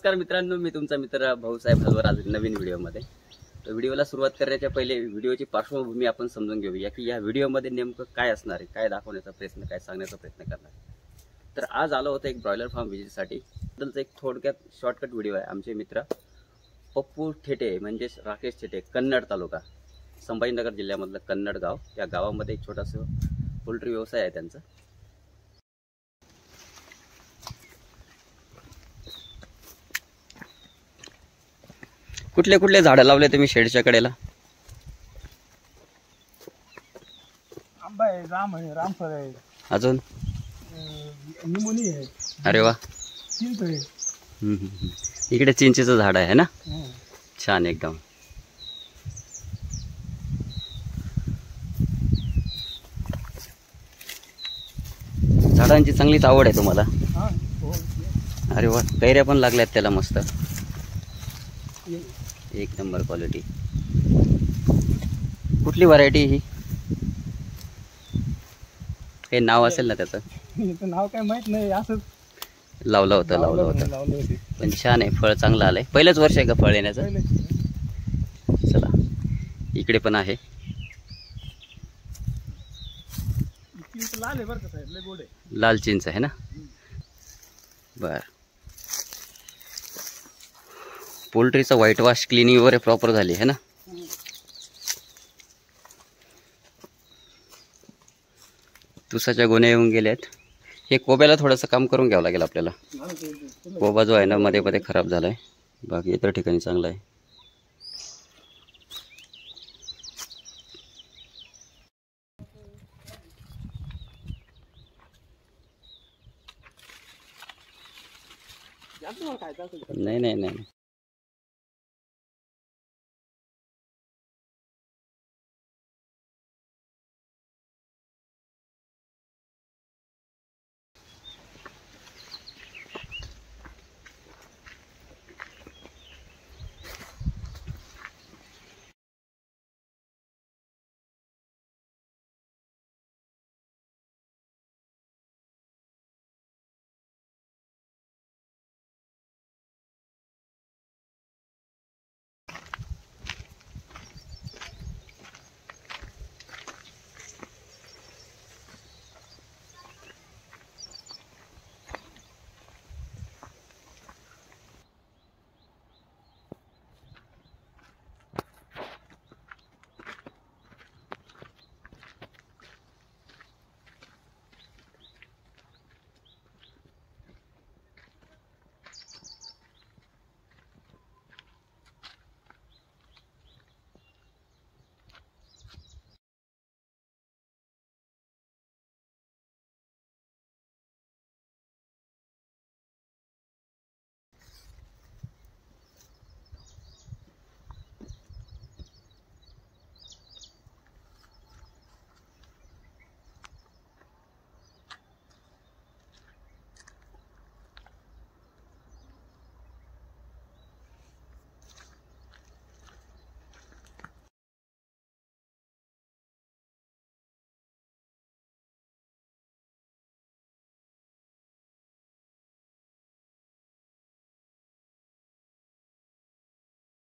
नमस्कार मित्रांनो, मी तुमचा मित्र भाऊसाहेब हलवर आज नवीन व्हिडिओमध्ये. तर व्हिडिओला सुरुवात करण्याच्या पहिले व्हिडिओची पार्श्वभूमी आपण समजून घेऊया की या व्हिडिओमध्ये नेमकं काय असणार आहे, काय दाखवण्याचा प्रयत्न, काय सांगण्याचा प्रयत्न करणार. तर आज आलो होतो एक ब्रॉयलर फार्म व्हिजिटसाठी. त्याचा एक थोडक्यात शॉर्टकट व्हिडिओ आहे. आमचे मित्र पप्पू ठेटे म्हणजे राकेश ठेटे, कन्नड तालुका, संभाजीनगर जिल्ह्यामधलं कन्नड गाव. त्या गावामध्ये एक छोटासा पोल्ट्री व्यवसाय आहे त्यांचा. कुठले कुठले झाडं लावले तुम्ही शेडच्या कडेला? आंबा आहे, जाम आहे, रामफळ आहे, अजून निमोनी आहे. अरे वा. चिंच आहे. इकडे चिंचेचं झाड आहे ना, छान एकदम. झाडांची चांगलीच आवड आहे तुम्हाला. अरे वा, कैऱ्या पण लागल्यात त्याला मस्त, एक नंबर क्वालिटी. कुठली व्हरायटी ही? हे नाव असेल ना त्याचं? नाव काय माहित नाही, असंच लावलं होतं. पण छान आहे, फळ चांगलं आलंय. पहिलंच वर्ष आहे का फळ येण्याचं? चला, इकडे पण आहे. लाल आहे बरं का साहेब, लय गोड आहे. लाल चिंच आहे ना. बर, पोल्ट्रीचं व्हाईट वॉश क्लिनिंग वगैरे प्रॉपर झाली आहे ना. तुसाच्या गोण्या येऊन गेल्यात. हे कोब्याला थोडंसं काम करून घ्यावं लागेल आपल्याला. कोबा जो आहे ना मध्ये मध्ये खराब झालाय, बाकी इतर ठिकाणी चांगला आहे. नाही नाही नाही